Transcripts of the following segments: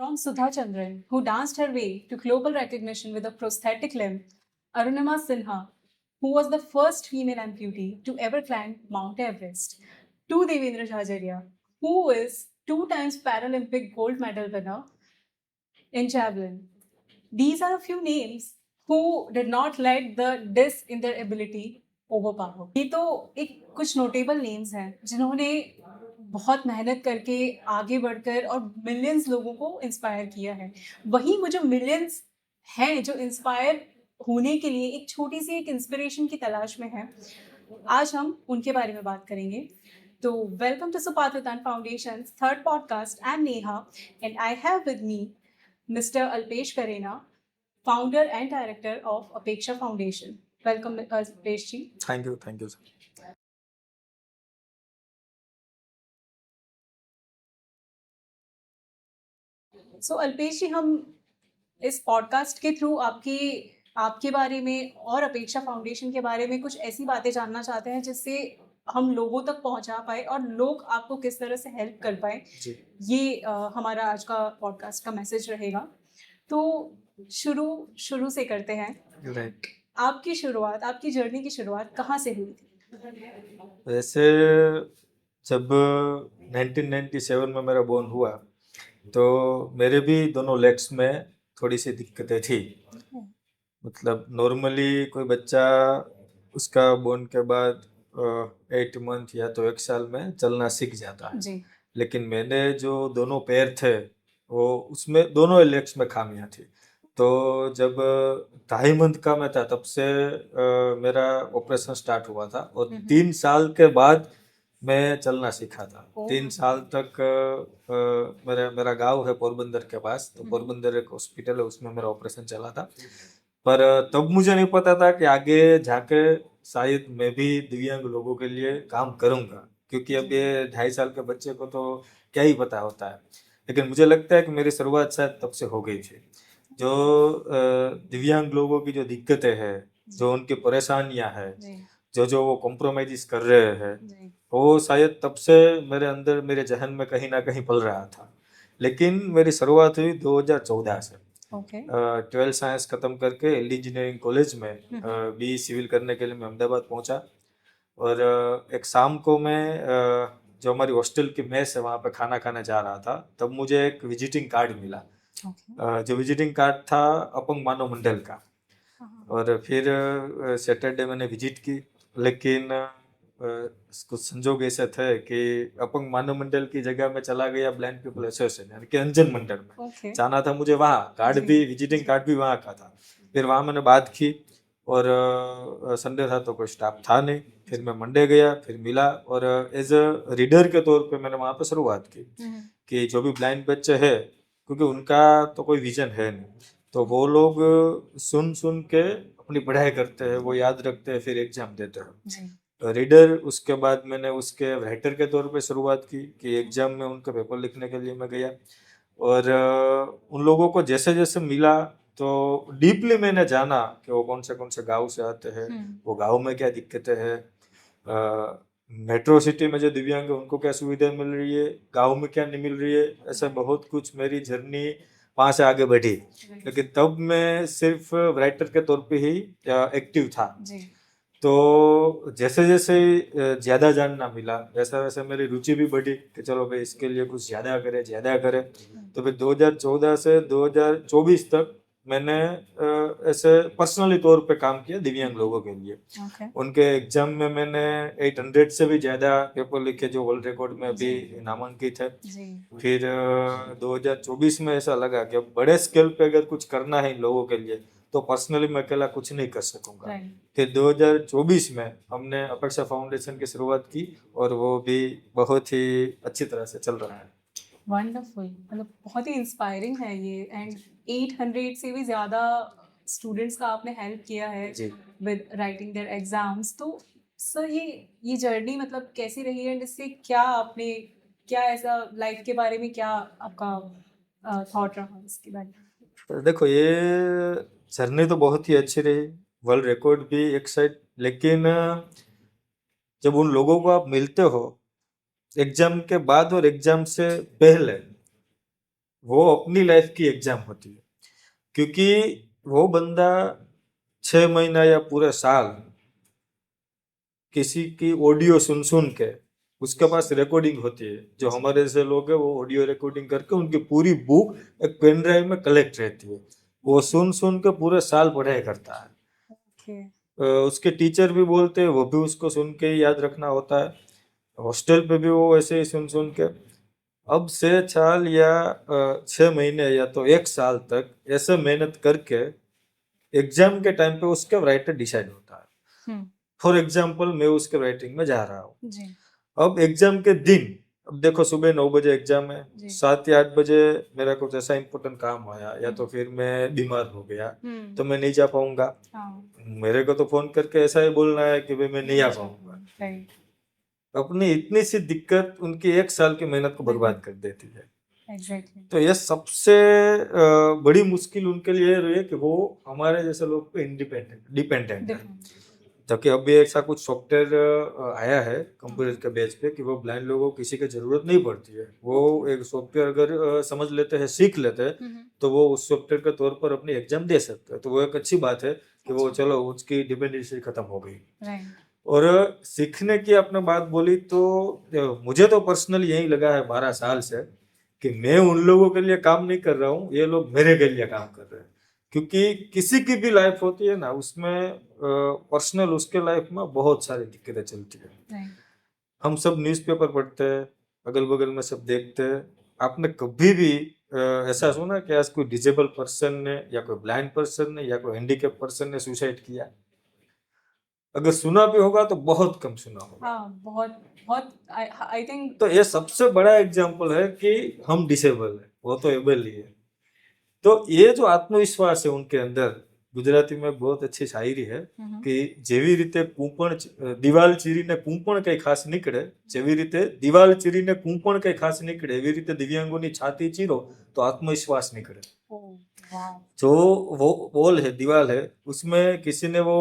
From Sudha Chandran, who danced her way to global recognition with a prosthetic limb, Arunima Sinha, who was the first female amputee to ever climb Mount Everest, to Devendra Jhajaria, who is 2 times Paralympic gold medal winner in javelin. These are a few names who did not let the dis in their ability overpower. ये तो एक कुछ notable names हैं जिन्होंने बहुत मेहनत करके आगे बढ़कर और मिलियंस लोगों को इंस्पायर किया है। वहीं वो जो मिलियंस हैं जो इंस्पायर होने के लिए एक छोटी सी एक इंस्पिरेशन की तलाश में हैं, आज हम उनके बारे में बात करेंगे। तो वेलकम टू सुपात्रतान foundation third podcast. I am Neha and I have with me Mr. Alpesh Karena, founder and director of Apeksha Foundation. Welcome, Alpesh ji. Thank you, sir. So, Alpesh ji, हम इस पॉडकास्ट के through आपके बारे में और अपेक्षा foundation के बारे में कुछ ऐसी बातें जानना चाहते हैं जिससे हम लोगों तक पहुंचा पाए और लोग आपको किस तरह से हेल्प कर पाए। ये हमारा आज का पॉडकास्ट का मैसेज रहेगा। तो शुरू से करते हैं। राइट। आपकी शुरुआत, आपकी जर्नी की शुरुआत कहाँ से हुई थी? वैसे जब 1997 में मेरा बोर्न हुआ तो मेरे भी दोनों लेग्स में थोड़ी सी दिक्कतें थी। मतलब नॉर्मली कोई बच्चा उसका बोर्न के बाद 8 मंथ या तो 1 साल में चलना सीख जाता है जी। लेकिन मैंने जो दोनों पैर थे वो उसमें दोनों लेग्स में खामियां थी। तो जब 2.5 मंथ का मैं था तब से मेरा ऑपरेशन स्टार्ट हुआ था और 3 साल के बाद मैं चलना सीखा था। 3 साल तक मेरा गांव है पोरबंदर के पास, तो पोरबंदर एक हॉस्पिटल है, उसमें मेरा ऑपरेशन चला था। पर तब मुझे नहीं पता था कि आगे जाके शायद मैं भी दिव्यांग लोगों के लिए काम करूंगा, क्योंकि अब ये 2.5 साल के बच्चे को तो क्या ही पता होता है। लेकिन मुझे लगता है कि मेरी शुरुआत शायद तब से हो गई थी। जो दिव्यांग लोगों की जो दिक्कतें हैं, जो उनकी परेशानियां हैं, जो वो कॉम्प्रोमाइज कर रहे हैं, वो शायद तब से मेरे अंदर, मेरे जहन में कहीं ना कहीं पल रहा था। लेकिन मेरी शुरुआत हुई 2014 से। 12 साइंस खत्म करके एल इंजीनियरिंग कॉलेज में बी सिविल करने के लिए मैं अहमदाबाद पहुंचा। और एक शाम को मैं जो हमारी हॉस्टल की मेस है वहाँ पे खाना खाने जा रहा था, तब मुझे एक विजिटिंग कार्ड मिला। जो विजिटिंग कार्ड था अपंग मानव मंडल का। और फिर सैटरडे मैंने विजिट की, लेकिन कुछ संजोग ऐसे थे कि अपंग मानव मंडल की जगह में चला गया ब्लाइंड पीपल एसोसिएशन यानी कि अंजन मंडल में। जाना था मुझे वहाँ, कार्ड भी, विजिटिंग कार्ड भी वहाँ का था। फिर वहाँ मैंने बात की और संडे था तो कोई स्टाफ था नहीं। फिर मैं मंडे गया, फिर मिला और एज अ रीडर के तौर पे मैंने वहाँ पे शुरुआत की कि जो भी ब्लाइंड बच्चे हैं, क्योंकि उनका तो कोई विजन है नहीं, तो वो लोग सुन के अपनी पढ़ाई करते हैं, वो याद रखते हैं, फिर एग्जाम देते हैं। रीडर, उसके बाद मैंने उसके राइटर के तौर पे शुरुआत की कि एग्जाम में उनका पेपर लिखने के लिए मैं गया। और उन लोगों को जैसे जैसे मिला तो डीपली मैंने जाना कि वो कौन से गांव से आते हैं, वो गांव में क्या दिक्कतें हैं, मेट्रो सिटी में जो दिव्यांग है उनको क्या सुविधा मिल रही है, गांव में क्या नहीं मिल रही है। ऐसा बहुत कुछ मेरी जर्नी वहाँ से आगे बढ़ी। लेकिन तब मैं सिर्फ राइटर के तौर पे ही एक्टिव था। तो जैसे जैसे ज़्यादा जानना मिला वैसा वैसा मेरी रुचि भी बढ़ी कि चलो भाई इसके लिए कुछ ज़्यादा करें। तो फिर 2014 से 2024 तक मैंने ऐसे पर्सनली तौर पे काम किया दिव्यांग लोगों के लिए। उनके एग्जाम में मैंने 800 से भी ज़्यादा पेपर लिखे जो वर्ल्ड रिकॉर्ड में भी नामांकित है। फिर 2024 में ऐसा लगा कि अब बड़े स्केल पे अगर कुछ करना है इन लोगों के लिए तो पर्सनली मैं अकेला कुछ नहीं कर सकूंगा। फिर 2024 में हमने अपेक्षा फाउंडेशन की शुरुआत की और वो भी बहुत ही अच्छी तरह से चल रहा है। वंडरफुल, मतलब बहुत ही इंस्पायरिंग है ये। एंड 800 से भी ज़्यादा स्टूडेंट्स का आपने हेल्प किया है विद राइटिंग देयर एग्जाम्स। तो सर ये जर्नी मतलब कैसी रही है, इससे क्या ऐसा लाइफ के बारे में क्या आपका थॉट रहा इसके बारे में? देखो, ये जर्नी तो बहुत ही अच्छी रही, वर्ल्ड रिकॉर्ड भी एक साइड, लेकिन जब उन लोगों को आप मिलते हो एग्जाम के बाद और एग्जाम से पहले, वो अपनी लाइफ की एग्जाम होती है, क्योंकि वो बंदा 6 महीना या पूरे साल किसी की ऑडियो सुन सुन के, उसके पास रिकॉर्डिंग होती है, जो हमारे जैसे लोग हैं वो ऑडियो रिकॉर्डिंग करके उनकी पूरी बुक एक पेन ड्राइव में कलेक्ट रहती है, वो सुन सुन के पूरे साल पढ़ाई करता है। Okay. उसके टीचर भी बोलते हैं, वो भी उसको सुन के ही याद रखना होता है। हॉस्टल पे भी वो ऐसे ही सुन सुन के अब से 4 या 6 महीने या तो 1 साल तक ऐसे मेहनत करके एग्जाम के टाइम पे उसके राइटर डिसाइड होता है। हम्म, फॉर एग्जाम्पल मैं उसके राइटिंग में जा रहा हूँ। जी अब एग्जाम के दिन, अब देखो सुबह 9 बजे एग्जाम है, जी 7 या 8 बजे मेरा कुछ ऐसा इंपॉर्टेंट काम आया या तो फिर मैं बीमार हो गया तो मैं नहीं जा पाऊंगा। हाँ मेरे को तो फोन करके ऐसा ही बोलना है कि भाई मैं नहीं आ पाऊंगा। राइट अपनी इतनी सी दिक्कत उनकी 1 साल की मेहनत को बर्बाद कर देती है। एग्जैक्टली तो ये सबसे बड़ी मुश्किल उनके लिए रही है कि वो हमारे जैसे लोग पे इंडिपेंडेंट डिपेंडेंट है। जबकि अभी ऐसा कुछ सॉफ्टवेयर आया है कंप्यूटर के बेस पे कि वो ब्लाइंड लोगों को किसी की जरूरत नहीं पड़ती है, वो एक सॉफ्टवेयर अगर समझ लेते हैं, सीख लेते हैं, तो वो उस सॉफ्टवेयर के तौर पर अपनी एग्जाम दे सकते हैं। तो वो एक अच्छी बात है कि वो चलो उसकी डिपेंडेंसी खत्म हो गई। राइट और सीखने की आपने बात बोली तो मुझे तो पर्सनली यही लगा है 12 साल से कि मैं उन लोगों के लिए काम नहीं कर रहा हूँ, ये लोग मेरे के लिए काम कर रहे हैं। क्योंकि किसी की भी लाइफ होती है ना, उसमें पर्सनल उसके लाइफ में बहुत सारी दिक्कतें चलती है। राइट हम सब न्यूज़पेपर पढ़ते हैं, अगल बगल में सब देखते हैं। आपने कभी भी ऐसा सुना कि आज कोई डिजेबल पर्सन ने या कोई ब्लाइंड पर्सन ने या कोई हैंडीकैप पर्सन ने सुसाइड किया? अगर सुना भी होगा तो बहुत कम सुना होगा। हाँ बहुत बहुत आई थिंक तो ये सबसे बड़ा एग्जाम्पल है कि हम डिसेबल है, वो तो एबल ही है। तो ये जो आत्मविश्वास है उनके अंदर, गुजराती में बहुत अच्छी शायरी है कि જેવી રીતે કૂંપણ દિવાલ ચીરીને કૂંપણ કઈ ખાસ નીકળે, જેવી રીતે દિવાલ ચીરીને કૂંપણ કઈ ખાસ નીકળે, એવી રીતે દિવ્યાંગોની છાતી ચીરો તો આત્મવિશ્વાસ निकले। जो वो वॉल है, दीवार है, उसमें किसी ने वो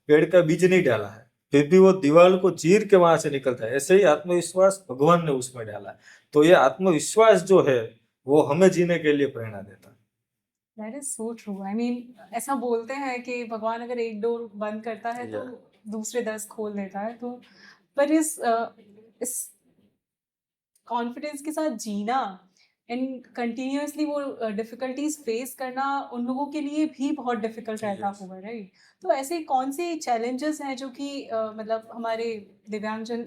पेड़ का बीज नहीं डाला है, फिर भी वो दीवार को चीर के वहां से निकलता है। ऐसे ही आत्मविश्वास भगवान ने उसमें डाला है। तो ये आत्मविश्वास जो है वो हमें जीने के लिए प्रेरणा देता है। That is so true I mean ऐसा बोलते हैं कि भगवान अगर एक डोर बंद करता है तो दूसरे 10 खोल देता है। तो पर इस कॉन्फिडेंस के साथ जीना एंड कंटिन्यूअसली वो डिफिकल्टीज फेस करना उन लोगों के लिए भी बहुत डिफिकल्ट रहता Yes. होगा, राइट? तो ऐसे कौन से चैलेंजेस हैं जो कि मतलब हमारे दिव्यांगजन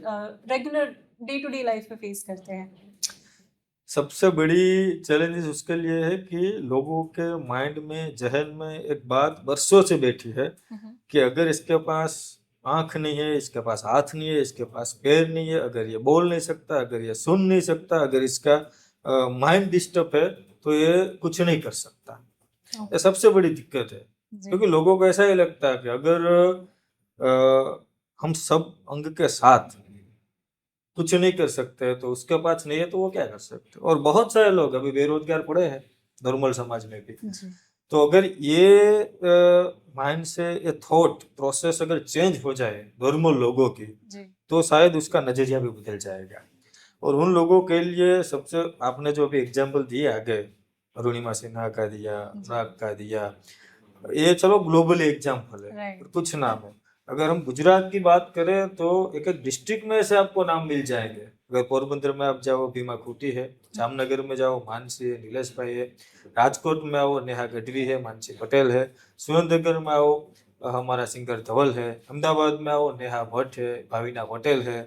regular day to day life में फेस करते हैं? सबसे बड़ी चैलेंजेस उसके लिए है कि लोगों के माइंड में, जहन में एक बात बरसों से बैठी है कि अगर इसके पास आंख नहीं है, इसके पास हाथ नहीं है, इसके पास पैर नहीं है, अगर ये बोल नहीं सकता, अगर ये सुन नहीं सकता, अगर इसका माइंड डिस्टर्ब है तो ये कुछ नहीं कर सकता। ये सबसे बड़ी दिक्कत है। क्योंकि लोगों को ऐसा ही लगता है कि अगर हम सब अंग के साथ कुछ नहीं कर सकते तो उसके पास नहीं है तो वो क्या कर सकते। और बहुत सारे लोग अभी बेरोजगार पड़े हैं नॉर्मल समाज में भी। तो अगर ये माइंड से ये थॉट प्रोसेस अगर चेंज हो जाए नॉर्मल लोगों की, तो शायद उसका नजरिया भी बदल जाएगा। और उन लोगों के लिए सबसे, आपने जो अभी एग्जाम्पल दिए आगे, अरुणिमा सिन्हा का दिया, अनुराग का दिया, ये चलो ग्लोबल एग्जाम्पल है, Right. कुछ नाम है। अगर हम गुजरात की बात करें तो एक एक डिस्ट्रिक्ट में से आपको नाम मिल जाएंगे। अगर पोरबंदर में आप जाओ, भीमा खूटी है, जामनगर में जाओ, मानसी है, नीलेश भाई है, राजकोट में आओ, नेहा गढ़वी है, मानसी पटेल है, सुरेंद्रनगर में आओ, हमारा सिंगर धवल है, अहमदाबाद में आओ, नेहा भट्ट है, भाविना पटेल है।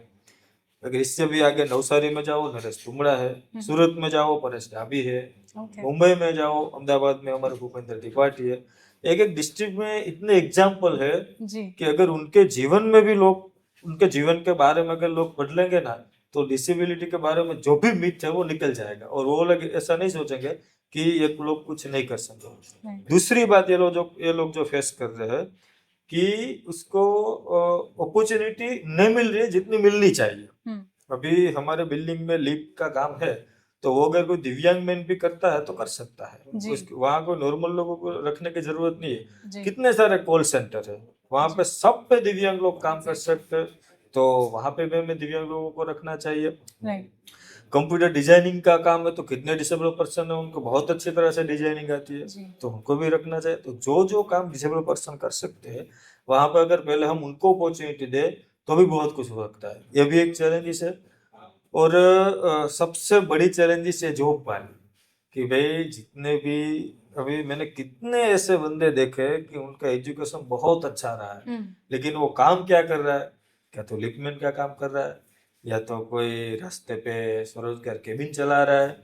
अगर इससे भी आगे नवसारी में जाओ, नरेश तुमड़ा है, सूरत में जाओ, परेश डाबी है, मुंबई में जाओ, अहमदाबाद में हमारे भूपेंद्र त्रिपाठी है। एक एक डिस्ट्रिक्ट में इतने एग्जाम्पल है कि अगर उनके जीवन में भी लोग, उनके जीवन के बारे में अगर लोग पढ़ लेंगे ना, तो डिसेबिलिटी के बारे में जो भी मिथ है वो निकल जाएगा। और वो लोग ऐसा नहीं सोचेंगे कि ये लोग कुछ नहीं कर सकते। दूसरी बात, ये लोग जो फेस कर रहे हैं कि उसको अपॉर्चुनिटी नहीं मिल रही है जितनी मिलनी चाहिए। अभी हमारे बिल्डिंग में लिफ्ट का काम है, तो वो अगर कोई दिव्यांग मैन भी करता है तो कर सकता है। वहाँ कोई नॉर्मल लोगों को रखने की जरूरत नहीं है। कितने सारे कॉल सेंटर है, वहाँ पे सब पे दिव्यांग लोग काम कर सकते हैं। तो वहाँ पे भी हमें दिव्यांग लोगों को रखना चाहिए। राइट। कंप्यूटर डिजाइनिंग का काम है, तो कितने डिसेबल पर्सन है उनको बहुत अच्छी तरह से डिजाइनिंग आती है, जी। तो उनको भी रखना चाहिए। तो जो जो काम डिसेबल पर्सन कर सकते हैं वहां पर अगर पहले हम उनको अपॉर्चुनिटी दे तो भी बहुत कुछ हो सकता है। ये भी एक चैलेंजेस है। और सबसे बड़ी चैलेंजेस है जॉब पानी, कि भाई जितने भी, अभी मैंने कितने ऐसे बंदे देखे कि उनका एजुकेशन बहुत अच्छा रहा है, लेकिन वो काम क्या कर रहा है, क्या तो लिफ्टमैन का काम कर रहा है, या तो कोई रास्ते पे स्वरोजगार केबिन चला रहा है,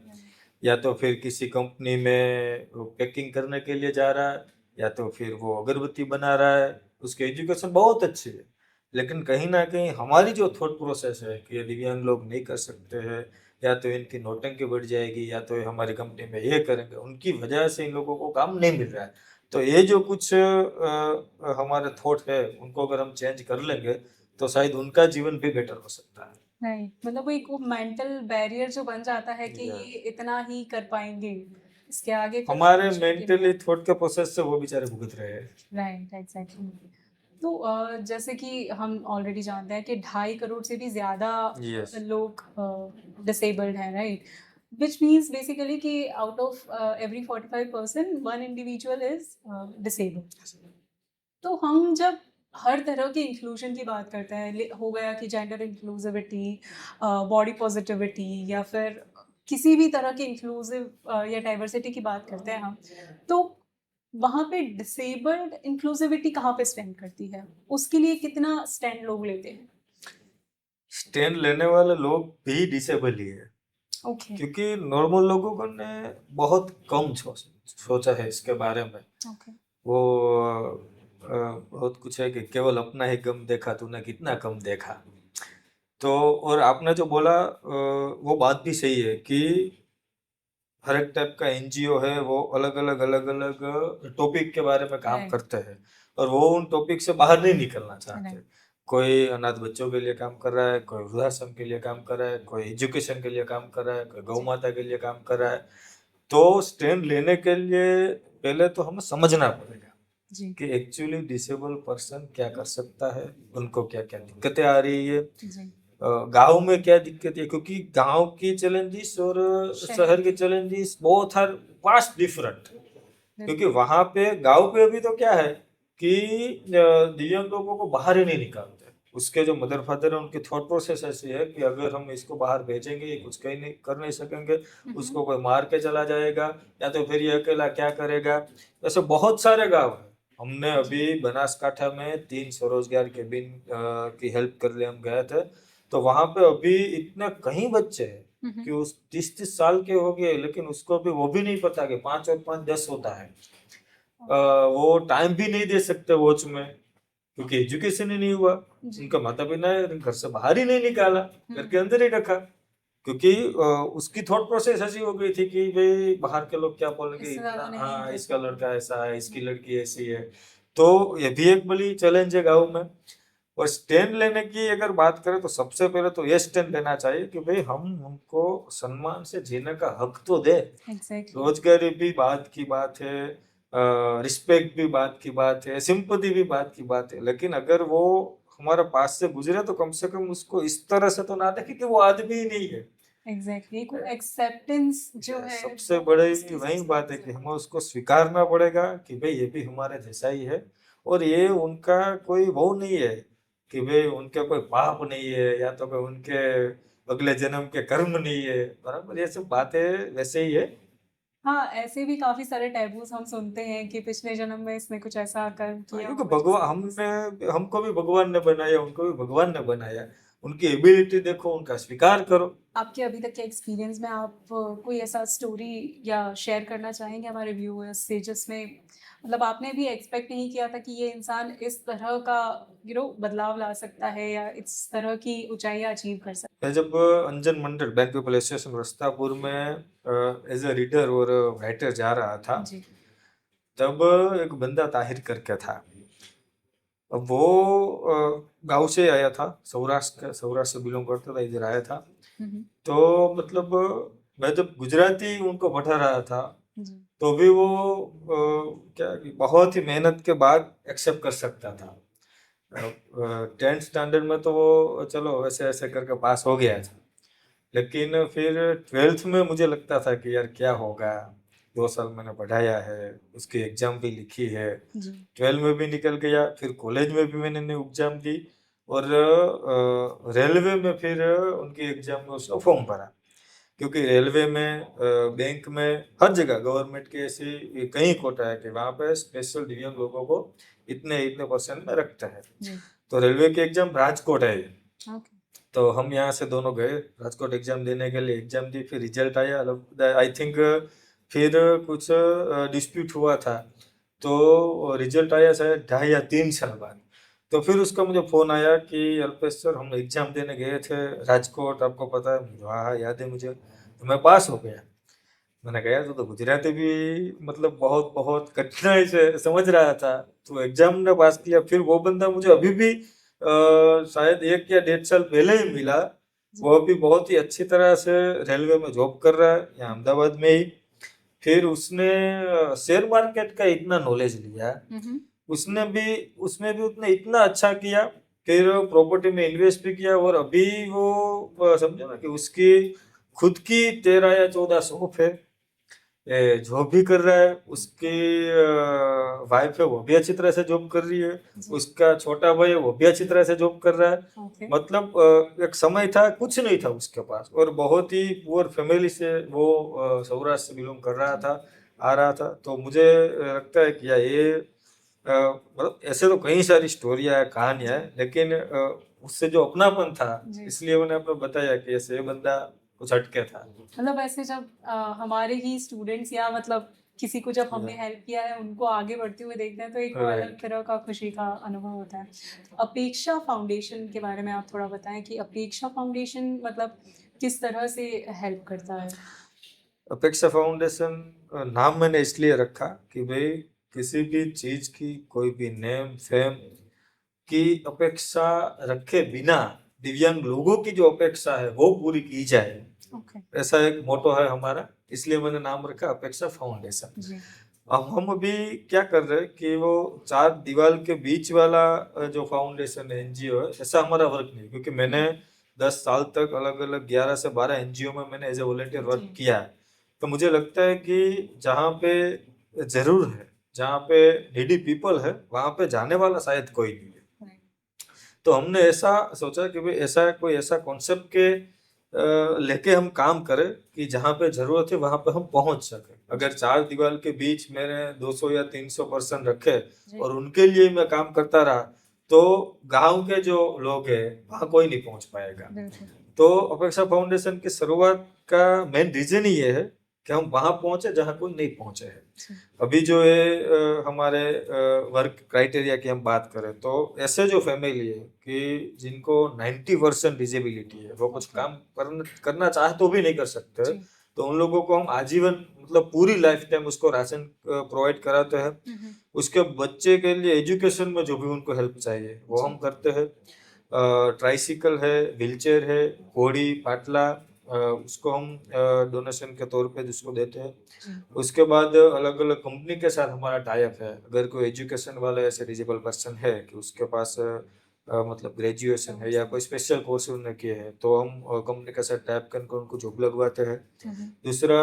या तो फिर किसी कंपनी में पैकिंग करने के लिए जा रहा है, या तो फिर वो अगरबत्ती बना रहा है। उसकी एजुकेशन बहुत अच्छी है, लेकिन कहीं ना कहीं हमारी जो थॉट प्रोसेस है कि ये दिव्यांग लोग नहीं कर सकते हैं, या तो इनकी नौटंकी बढ़ जाएगी, या तो ये हमारी कंपनी में ये करेंगे, उनकी वजह से इन लोगों को काम नहीं मिल रहा है। तो ये जो कुछ हमारे थॉट है उनको अगर हम चेंज कर लेंगे तो शायद उनका जीवन भी बेटर हो सकता है। राइट, मतलब वो एक वो मेंटल बैरियर जो बन जाता है कि या ये इतना ही कर पाएंगे, इसके आगे कुछ हमारे ऑप्शन ही नहीं मेंटली है। थॉट के प्रोसेस से वो बेचारे भुगत रहे हैं। Right, exactly. तो जैसे कि हम ऑलरेडी जानते हैं कि 2.5 करोड़ से भी ज़्यादा यस। लोग डिसेबल्ड हैं, राइट? विच मीन्स बेसिकली कि out of every 45% one individual is disabled. तो हम जब हर तरह के इंक्लूजन की बात करते हैं, हो गया कि जेंडर इंक्लूसिविटी, बॉडी पॉजिटिविटी, या फिर किसी भी तरह के इंक्लूसिव या डाइवर्सिटी की बात करते हैं हम, तो वहाँ पे डिसेबल्ड इंक्लूसिविटी कहाँ पे स्टैंड करती है? उसके लिए कितना स्टैंड लोग लेते हैं? स्टैंड लेने वाले लोग भी डिसेबल ही है, ओके। क्योंकि नॉर्मल लोगों को ने बहुत कम सोचा है इसके बारे में। ओके। वो बहुत कुछ है कि केवल अपना ही गम देखा तूने कितना कम देखा। तो और आपने जो बोला वो बात भी सही है कि हर एक टाइप का एनजीओ है, वो अलग अलग टॉपिक के बारे में काम राइट। करते हैं, और वो उन टॉपिक से बाहर नहीं निकलना चाहते। राइट। कोई अनाथ बच्चों के लिए काम कर रहा है, कोई वृद्धाश्रम के लिए काम कर रहा है, कोई एजुकेशन के लिए काम कर रहा है, कोई गौ जी। माता के लिए काम कर रहा है। तो स्टैंड लेने के लिए पहले तो हमें समझना पड़ेगा जी। कि एक्चुअली डिसेबल पर्सन क्या कर सकता है, उनको क्या क्या दिक्कतें आ रही है, जी। गांव में क्या दिक्कत है, क्योंकि गांव की चैलेंजेस और शहर के चैलेंजेस बहुत आर वास्ट डिफरेंट। क्योंकि वहां पे गांव पे अभी तो क्या है कि दिव्यांग लोगों को बाहर ही नहीं निकालते। उसके जो मदर फादर है उनकी थॉट प्रोसेस ऐसी है कि अगर हम इसको बाहर भेजेंगे ये कुछ कहीं नहीं कर नहीं सकेंगे, उसको कोई मार के चला जाएगा, या तो फिर ये अकेला क्या करेगा। ऐसे बहुत सारे गांव है। हमने अभी बनासकांठा में 3 स्वरोजगार केबिन की हेल्प कर लिए, हम गए थे। तो वहां पे अभी इतने कहीं बच्चे हैं कि उस 30 साल के हो गए, लेकिन उसको भी वो भी नहीं पता कि 5 और 5 10 होता है। वो टाइम भी नहीं दे सकते वॉच में, क्योंकि एजुकेशन ही नहीं हुआ। उनका माता पिता ने घर से बाहर ही नहीं निकाला, घर के अंदर ही रखा, क्योंकि उसकी थॉट प्रोसेस ऐसी हो गई थी कि भाई बाहर के लोग क्या बोलेंगे, इससे ज्यादा नहीं हाँ कर इसका सकते। लड़का ऐसा है, इसकी लड़की ऐसी है। तो ये भी एक बड़ी चैलेंज है गाँव में। और स्टैंड लेने की अगर बात करें तो सबसे पहले तो ये स्टैंड लेना चाहिए कि भाई हम उनको सम्मान से जीने का हक तो दे। एग्जैक्टली। रोजगारी भी बात की बात है, रिस्पेक्ट भी बात की बात है, सिंपैथी भी बात की बात है, लेकिन अगर वो हमारे पास से गुजरे तो कम से कम उसको इस तरह से तो ना देखे कि वो आदमी ही नहीं है। एग्जैक्टली, एक एक्सेप्टेंस जो है सबसे वो बड़ी इसकी वही सबसे बात है कि हमें उसको स्वीकारना पड़ेगा कि भाई ये भी हमारे जैसा ही है, और ये उनका कोई वो नहीं है कि भाई उनके कोई पाप नहीं है, या तो कोई उनके अगले जन्म के कर्म नहीं है, बराबर ये सब बातें वैसे ही है। हाँ, ऐसे भी काफी सारे टैबूज हम सुनते हैं कि पिछले जन्म में इसने कुछ ऐसा कर्म किया क्योंकि हो भगवान जिसकी वजह से। हमने हमको भी भगवान ने बनाया, उनको भी भगवान ने बनाया। उनकी एबिलिटी देखो, उनका स्वीकार करो। आपके अभी तक के एक्सपीरियंस में आप कोई ऐसा स्टोरी या शेयर करना चाहेंगे हमारे व्यूअर्स से, जिसमें मतलब आपने भी एक्सपेक्ट नहीं किया था कि ये इंसान इस तरह का बदलाव ला सकता है या इस तरह की ऊंचाइयां अचीव कर सकता मैं जब अंजन मंडल बैंक पीपल स्टेशन रस्तापुर में एज ए रीडर और राइटर जा रहा था, है? जी। तब एक बंदा ताहिर करके था। अब वो गांव से आया था, सौराष्ट्र से बिलोंग करता था, इधर आया था। हम्म। तो मतलब मैं जब गुजराती उनको पढ़ा रहा था, जी। तो भी वो क्या कि बहुत ही मेहनत के बाद एक्सेप्ट कर सकता था। टेंथ स्टैंडर्ड में तो वो चलो ऐसे ऐसे करके पास हो गया था, लेकिन फिर ट्वेल्थ में मुझे लगता था कि यार क्या होगा, 2 साल मैंने पढ़ाया है, उसकी एग्जाम भी लिखी है, जी। 12 में भी निकल गया, फिर कॉलेज में भी मैंने एग्जाम दी, और रेलवे में फिर उनकी एग्जाम में उसका फॉर्म भरा, क्योंकि रेलवे में बैंक में हर जगह गवर्नमेंट के ऐसी कई कोटा है कि वहाँ पे स्पेशल दिव्यांग लोगों को इतने इतने परसेंट में रखता है। जी। तो रेलवे की एग्जाम राजकोट है ये। ओके। तो हम यहाँ से दोनों गए राजकोट एग्जाम देने के लिए, एग्जाम दी, फिर रिजल्ट आया, आई थिंक फिर कुछ डिस्प्यूट हुआ था, तो रिजल्ट आया शायद 2.5 या 3 साल बाद। तो फिर उसका मुझे फ़ोन आया कि अल्पेश सर हम एग्जाम देने गए थे राजकोट, आपको पता है? हाँ हाँ याद है मुझे। तो मैं पास हो गया। मैंने कहा यार तू तो गुजराती भी मतलब बहुत बहुत कठिनाई से समझ रहा था, तो एग्जाम ने पास किया। फिर वो बंदा मुझे अभी भी शायद 1 या 1.5 साल पहले ही मिला, जी। वो अभी बहुत ही अच्छी तरह से रेलवे में जॉब कर रहा है यहाँ अहमदाबाद में ही। फिर उसने शेयर मार्केट का इतना नॉलेज लिया, हम्म। उसने भी उसमें भी उसने इतना अच्छा किया, फिर प्रॉपर्टी में इन्वेस्ट भी किया, और अभी वो समझो ना कि उसकी खुद की 13 या 14 शॉप है, जॉब भी कर रहा है, उसकी वाइफ है वो भी अच्छी तरह से जॉब कर रही है, जी। उसका छोटा भाई है वो भी अच्छी तरह से जॉब कर रहा है। ओके। मतलब एक समय था कुछ नहीं था उसके पास, और बहुत ही पुअर फैमिली से वो सौराष्ट्र से बिलोंग कर रहा था, आ रहा था। तो मुझे लगता है कि यार ये मतलब ऐसे तो कई सारी स्टोरियाँ है, कहानियाँ है, लेकिन उससे जो अपनापन था, जी। इसलिए मैंने आपको बताया कि ऐसे ये बंदा कुछ हटके था। मतलब ऐसे जब हमारे ही स्टूडेंट्स या मतलब किसी को जब हमने हेल्प किया है उनको आगे बढ़ते हुए देखते हैं तो एक वो अलग राइट। तरह का खुशी का अनुभव होता है। अपेक्षा फाउंडेशन के बारे में आप थोड़ा बताएं कि अपेक्षा फाउंडेशन मतलब किस तरह से हेल्प करता है? अपेक्षा फाउंडेशन नाम मैंने इसलिए रखा कि भाई किसी भी चीज की, कोई भी नेम फेम की अपेक्षा रखे बिना दिव्यांग लोगों की जो अपेक्षा है वो पूरी की जाए, ओके। ऐसा एक मोटो है हमारा, इसलिए मैंने नाम रखा अपेक्षा फाउंडेशन। जी। अब हम अभी क्या कर रहे हैं कि वो चार दीवार के बीच वाला जो फाउंडेशन है, एनजीओ है, ऐसा हमारा वर्क नहीं, क्योंकि मैंने 10 साल तक अलग अलग 11 से 12 एनजीओ में मैंने एज ए वॉलेंटियर वर्क जी। किया है। तो मुझे लगता है कि जहाँ पे जरूर है, जहाँ पे नीडी पीपल है, वहाँ पे जाने वाला शायद कोई नहीं है। राइट। तो हमने ऐसा सोचा कि भाई ऐसा कोई ऐसा कॉन्सेप्ट के लेके हम काम करें कि जहाँ पे जरूरत है वहाँ पे हम पहुंच सके। अगर चार दीवार के बीच मैंने 200 या 300 पर्सन रखे जी। और उनके लिए मैं काम करता रहा, तो गांव के जो लोग हैं वहाँ कोई नहीं पहुंच पाएगा। बिल्कुल। तो अपेक्षा फाउंडेशन की शुरुआत का मेन रीजन ही ये है कि हम वहां पहुंचे जहां कोई नहीं पहुंचे है। जी। अभी जो है हमारे वर्क क्राइटेरिया की हम बात करें तो ऐसे जो फैमिली है कि जिनको 90% डिजेबिलिटी है, वो कुछ ओके। काम करना चाहे तो भी नहीं कर सकते, जी। तो उन लोगों को हम आजीवन मतलब पूरी लाइफ टाइम उसको राशन प्रोवाइड कराते हैं। हम्म। उसके बच्चे के लिए एजुकेशन में जो भी उनको हेल्प चाहिए वो जी। हम करते हैं। ट्राइसिकल है, व्हीलचेयर है, घोड़ी पाटला, उसको हम डोनेशन के तौर पे जिसको देते हैं। जी। उसके बाद अलग अलग कंपनी के साथ हमारा टाई अप है। अगर कोई एजुकेशन वाला ऐसे एलिजिबल पर्सन है कि उसके पास मतलब ग्रेजुएशन है या कोई स्पेशल कोर्स उन्होंने किए हैं, तो हम कंपनी के साथ टाई अप करके उनको जॉब लगवाते हैं। हम्म। दूसरा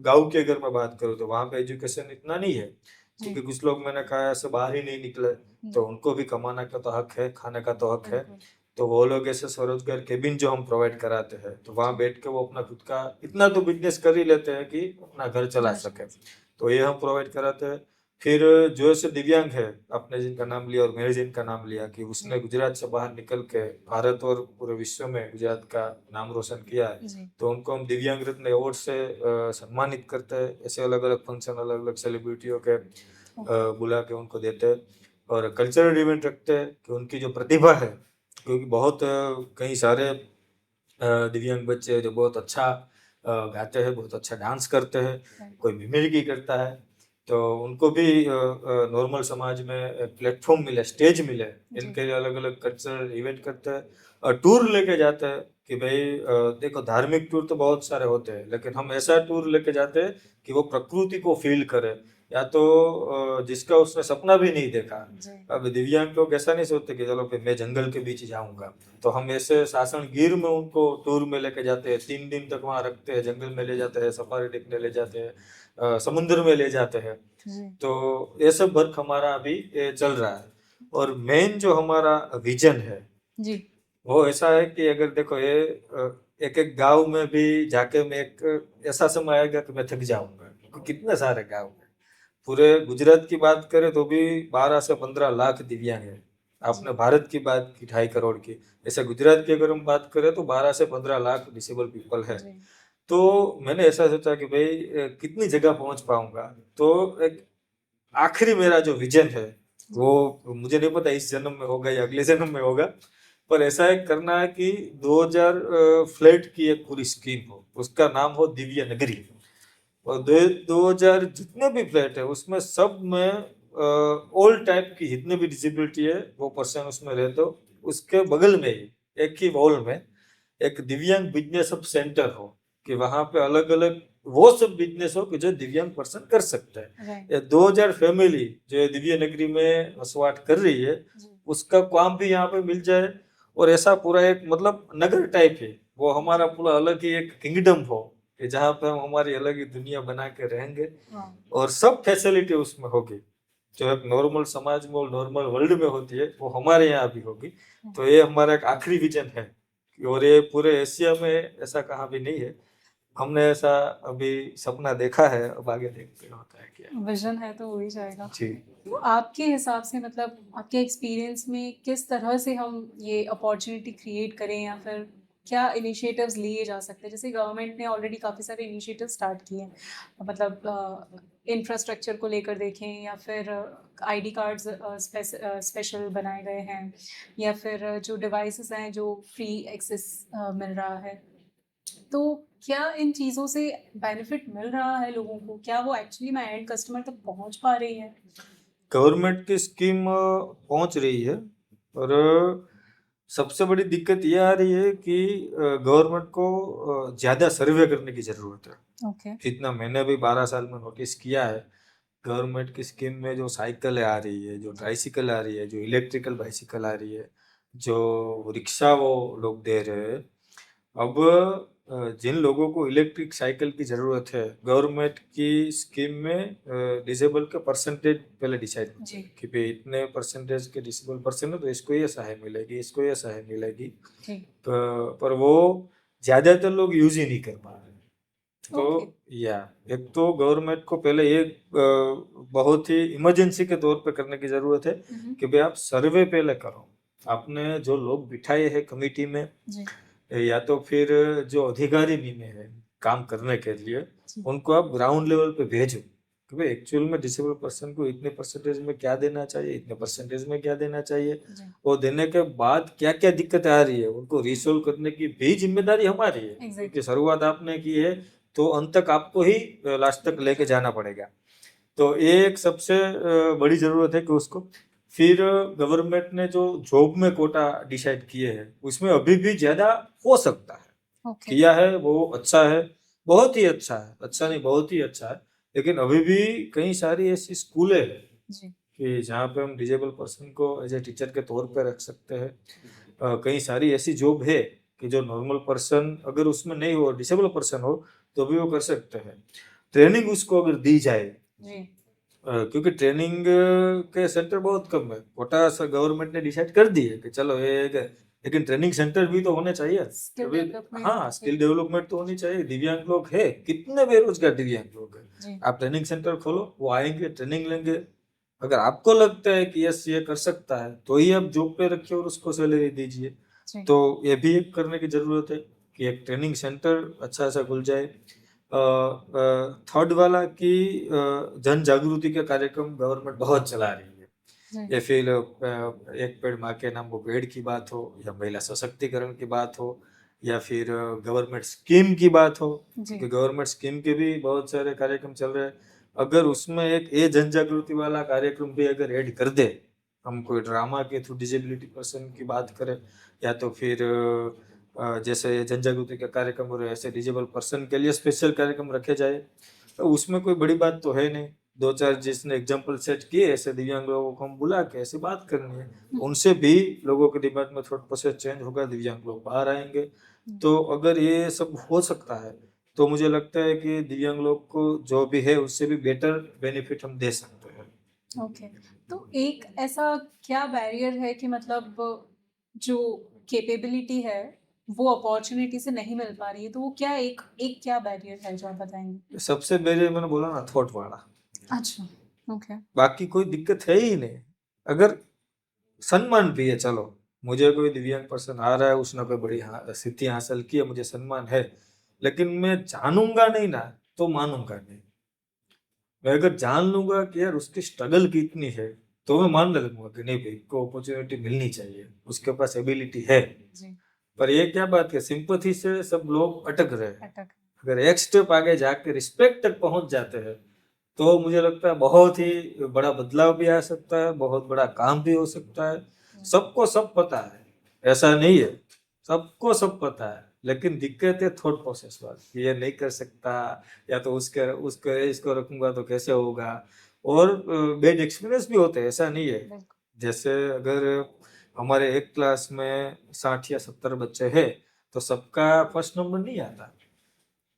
गांव की अगर मैं बात करूँ तो वहाँ पे एजुकेशन इतना नहीं है, जी। क्योंकि कुछ लोग मैंने कहा ऐसे बाहर ही नहीं निकले, तो उनको भी कमाने का तो हक है, खाने का तो हक है। बिल्कुल। तो वो लोग ऐसे स्वरोजगार केबिन जो हम प्रोवाइड कराते हैं, तो वहाँ जी। बैठ के वो अपना खुद का इतना तो बिजनेस कर ही लेते हैं कि अपना घर चला जी। सके। तो ये हम प्रोवाइड कराते हैं। फिर जो ऐसे दिव्यांग है, आपने जिनका नाम लिया और मैंने जिनका नाम लिया कि उसने गुजरात से बाहर निकल के भारत और पूरे विश्व में गुजरात का नाम रोशन किया है, जी। तो उनको हम दिव्यांग रत्न अवार्ड से सम्मानित करते हैं। ऐसे अलग अलग फंक्शन अलग अलग सेलिब्रिटियों के ओके। बुला के उनको देते हैं। और कल्चरल इवेंट रखते हैं कि उनकी जो प्रतिभा है, क्योंकि बहुत कई सारे दिव्यांग बच्चे हैं जो बहुत अच्छा गाते हैं, बहुत अच्छा डांस करते हैं, राइट। कोई मिमिक्री करता है, तो उनको भी नॉर्मल समाज में एक प्लेटफॉर्म मिले, स्टेज मिले, जी। इनके लिए अलग अलग कल्चरल इवेंट करते हैं और टूर लेके जाते हैं कि भाई देखो धार्मिक टूर तो बहुत सारे होते हैं, लेकिन हम ऐसा टूर लेके जाते हैं कि वो प्रकृति को फील करे, या तो जिसका उसने सपना भी नहीं देखा। जी अब दिव्यांग लोग ऐसा नहीं सोचते कि चलो फिर मैं जंगल के बीच जाऊंगा, तो हम ऐसे सासन गिर में उनको टूर में लेके जाते हैं, 3 दिन तक वहाँ रखते हैं, जंगल में ले जाते हैं, सफारी देखने ले जाते हैं, समुद्र में ले जाते हैं। जी तो ये सब वर्क हमारा अभी चल रहा है। और मेन जो हमारा विजन है जी वो ऐसा है कि अगर देखो ये एक एक गांव में भी जाके मैं एक ऐसा समय आएगा कि मैं थक जाऊंगा, क्योंकि कितने सारे गांव हैं। पूरे गुजरात की बात करें तो भी 12 से 15 लाख दिव्यांग है। जी आपने भारत की बात की 2.5 करोड़ की, ऐसे गुजरात की अगर हम बात करें तो 12 से 15 लाख डिसेबल पीपल है। जी तो मैंने ऐसा सोचा कि भाई कितनी जगह पहुंच पाऊंगा। तो एक आखिरी मेरा जो विजन है वो, मुझे नहीं पता इस जन्म में होगा या अगले जन्म में होगा, पर ऐसा एक करना है कि 2000 फ्लैट की एक पूरी स्कीम हो, उसका नाम हो दिव्य नगरी। और 2000 जितने भी फ्लैट है उसमें सब में ऑल टाइप की जितने भी डिसेबिलिटी है वो पर्सन उसमें रहते हो। उसके बगल में ही एक ही वॉल में एक दिव्यांग बिजनेस हब सेंटर हो, कि वहां पे अलग अलग वो सब बिजनेस हो कि जो दिव्यांग पर्सन कर सकता है। राइट ये 2000 फैमिली जो ये दिव्य नगरी में वसवाट कर रही है, जी उसका काम भी यहाँ पे मिल जाए। और ऐसा पूरा एक मतलब नगर टाइप है वो, हमारा पूरा अलग ही एक किंगडम हो कि जहाँ पे हम हमारी अलग ही दुनिया बना के रहेंगे। हाँ और सब फैसिलिटी उसमें होगी जो एक नॉर्मल समाज में और नॉर्मल वर्ल्ड में होती है वो हमारे यहाँ भी होगी। तो ये हमारा एक आखिरी विजन है। और ये पूरे एशिया में ऐसा कहाँ भी नहीं है। हमने ऐसा अभी सपना देखा है, अब आगे देखते हैं होता है क्या। विजन है तो हो ही जाएगा। जी। तो आपके हिसाब से मतलब आपके एक्सपीरियंस में किस तरह से हम ये अपॉर्चुनिटी क्रिएट करें, या फिर क्या इनिशिएटिव्स लिए जा सकते हैं? जैसे गवर्नमेंट ने ऑलरेडी काफ़ी सारे इनिशिएटिव स्टार्ट किए हैं, मतलब इंफ्रास्ट्रक्चर को लेकर देखें, या फिर आईडी कार्ड्स स्पेशल बनाए गए हैं, या फिर जो डिवाइसेस हैं जो फ्री एक्सेस मिल रहा है। तो क्या इन चीज़ों से बेनिफिट मिल रहा है लोगों को? क्या वो एक्चुअली में एंड कस्टमर तक पहुँच पा रही है? गवर्नमेंट की स्कीम पहुंच रही है, और सबसे बड़ी दिक्कत ये आ रही है कि गवर्नमेंट को ज़्यादा सर्वे करने की ज़रूरत है। ओके। जितना मैंने भी 12 साल में नोटिस किया है, गवर्नमेंट की स्कीम में जो साइकिलें आ रही है, जो ट्राइसिकल आ रही है, जो इलेक्ट्रिकल बाइसिकल आ रही है, जो रिक्शा वो लोग दे रहे हैं। अब जिन लोगों को इलेक्ट्रिक साइकिल की ज़रूरत है, गवर्नमेंट की स्कीम में डिसेबल का परसेंटेज पहले डिसाइड होता जी, है कि भाई इतने परसेंटेज के डिसेबल पर्सन है तो इसको ये सहाय मिलेगी, इसको ये सहाय मिलेगी। जी। पर वो ज़्यादातर लोग यूज ही नहीं कर पा रहे। तो ओके। या एक तो गवर्नमेंट को पहले ये बहुत ही इमरजेंसी के तौर पे करने की ज़रूरत है हुँ, कि भाई आप सर्वे पहले करो। आपने जो लोग बिठाए हैं कमेटी में, जी, या तो फिर जो अधिकारी नीमे हैं काम करने के लिए, जी, उनको आप ग्राउंड लेवल पे भेजो कि भाई एक्चुअल में डिसेबल पर्सन को इतने परसेंटेज में क्या देना चाहिए, इतने परसेंटेज में क्या देना चाहिए। जी। और देने के बाद क्या क्या दिक्कतें आ रही है उनको रिसोल्व करने की भी जिम्मेदारी हमारी है, क्योंकि एग्ज़ैक्टली। शुरुआत आपने की है तो अंत तक आपको ही लास्ट तक लेके जाना पड़ेगा। तो ये एक सबसे बड़ी जरूरत है कि उसको फिर गवर्नमेंट ने जो जॉब में कोटा डिसाइड किए हैं उसमें अभी भी ज्यादा हो सकता है। ओके। किया है वो अच्छा है, बहुत ही अच्छा है, अच्छा नहीं बहुत ही अच्छा है। लेकिन अभी भी कई सारी ऐसी स्कूलें हैं जी, कि जहाँ पे हम डिजेबल पर्सन को एज ए टीचर के तौर पे रख सकते हैं। कई सारी ऐसी जॉब है कि जो नॉर्मल पर्सन अगर उसमें नहीं हो, डिसेबल पर्सन हो, तो भी वो कर सकते हैं। ट्रेनिंग उसको अगर दी जाए, जी। क्योंकि ट्रेनिंग के सेंटर बहुत कम है। कोटा सा गवर्नमेंट ने डिसाइड कर दी है कि चलो ये लेकिन ट्रेनिंग सेंटर भी तो होने चाहिए। स्किल अभी डेवलपमेंट। हाँ, जी, स्किल डेवलपमेंट तो होनी चाहिए। दिव्यांग लोग है, कितने बेरोजगार दिव्यांग लोग हैं। जी, आप ट्रेनिंग सेंटर खोलो, वो आएंगे ट्रेनिंग लेंगे। अगर आपको लगता है कि यस ये कर सकता है तो ही आप जॉब पे रखिए और उसको सैलरी दीजिए। जी, तो ये भी एक करने की जरूरत है कि एक ट्रेनिंग सेंटर अच्छा सा खुल जाए। थर्ड वाला कि जन जागृति के कार्यक्रम गवर्नमेंट बहुत चला रही है। जी, या फिर एक पेड़ माँ के नाम वो पेड़ की बात हो, या महिला सशक्तिकरण की बात हो, या फिर गवर्नमेंट स्कीम की बात हो, जी, क्योंकि गवर्नमेंट स्कीम के भी बहुत सारे कार्यक्रम चल रहे हैं। अगर उसमें एक ये जन जागृति वाला कार्यक्रम भी अगर ऐड कर दे, हम कोई ड्रामा के थ्रू डिसेबिलिटी पर्सन की बात करें, या तो फिर जैसे जन जागृति का कार्यक्रम हो रहे ऐसे डिजेबल पर्सन के लिए स्पेशल कार्यक्रम रखे जाए, तो उसमें कोई बड़ी बात तो है नहीं। दो चार जिसने एग्जाम्पल सेट किए ऐसे दिव्यांग लोगों को हम बुला के ऐसी बात करनी है, उनसे भी लोगों के दिमाग में थॉट प्रोसेस चेंज होगा, दिव्यांग लोग बाहर आएंगे। तो अगर ये सब हो सकता है तो मुझे लगता है कि दिव्यांग लोग को जो भी है उससे भी बेटर बेनिफिट हम दे सकते हैं। ओके। तो एक ऐसा क्या बैरियर है कि मतलब जो कैपेबिलिटी है वो अपॉर्चुनिटी से नहीं मिल पा रही है, तो वो क्या एक एक क्या बैरियर है जो आप बताएंगे? सबसे पहले मैंने बोला ना, थॉट वाला। अच्छा। ओके। बाकी कोई दिक्कत है ही नहीं। अगर सम्मान भी है, चलो मुझे कोई दिव्यांग पर्सन आ रहा है, उसने कोई बड़ी सिद्धि हासिल की है, मुझे सम्मान है, लेकिन मैं जानूंगा नहीं ना तो मानूंगा नहीं। मैं अगर जान लूंगा कि यार उसकी स्ट्रगल कितनी है तो मैं मानने लगूंगा कि नहीं भाई को अपॉर्चुनिटी मिलनी चाहिए, उसके पास एबिलिटी है। जी। पर ये क्या बात है, सिंपथी से सब लोग अटक रहे हैं। अटक। अगर एक स्टेप आगे जाके रिस्पेक्ट तक पहुंच जाते हैं तो मुझे लगता है बहुत ही बड़ा बदलाव भी आ सकता है, बहुत बड़ा काम भी हो सकता है। सबको सब पता है, ऐसा नहीं है, सबको सब पता है, लेकिन दिक्कत है थॉट प्रोसेस वाली, ये नहीं कर सकता, या तो उसके उसके इसको रखूंगा तो कैसे होगा। और बैड एक्सपीरियंस भी होते हैं, ऐसा नहीं है। बिल्कुल। जैसे अगर हमारे एक क्लास में 60 या 70 बच्चे हैं तो सबका फर्स्ट नंबर नहीं आता,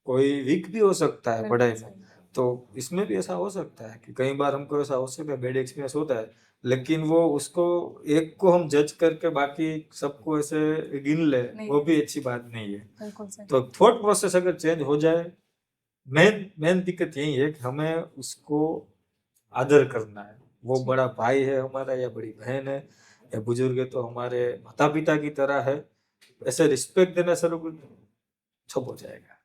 कोई वीक भी हो सकता है बिल्कुल पढ़ाई में। सही। तो इसमें भी ऐसा हो सकता है कि कई बार हमको ऐसा हो सकता है, बैड एक्सपीरियंस होता है, लेकिन वो उसको एक को हम जज करके बाकी सबको ऐसे गिन ले, नहीं। वो भी अच्छी बात नहीं है। बिल्कुल सही। तो थॉट प्रोसेस अगर चेंज हो जाए, मेन मेन दिक्कत यही है कि हमें उसको आदर करना है। वो जी। बड़ा भाई है हमारा या बड़ी बहन है या बुजुर्ग है तो हमारे माता पिता की तरह है, ऐसे रिस्पेक्ट देना शुरू कर, सब हो जाएगा।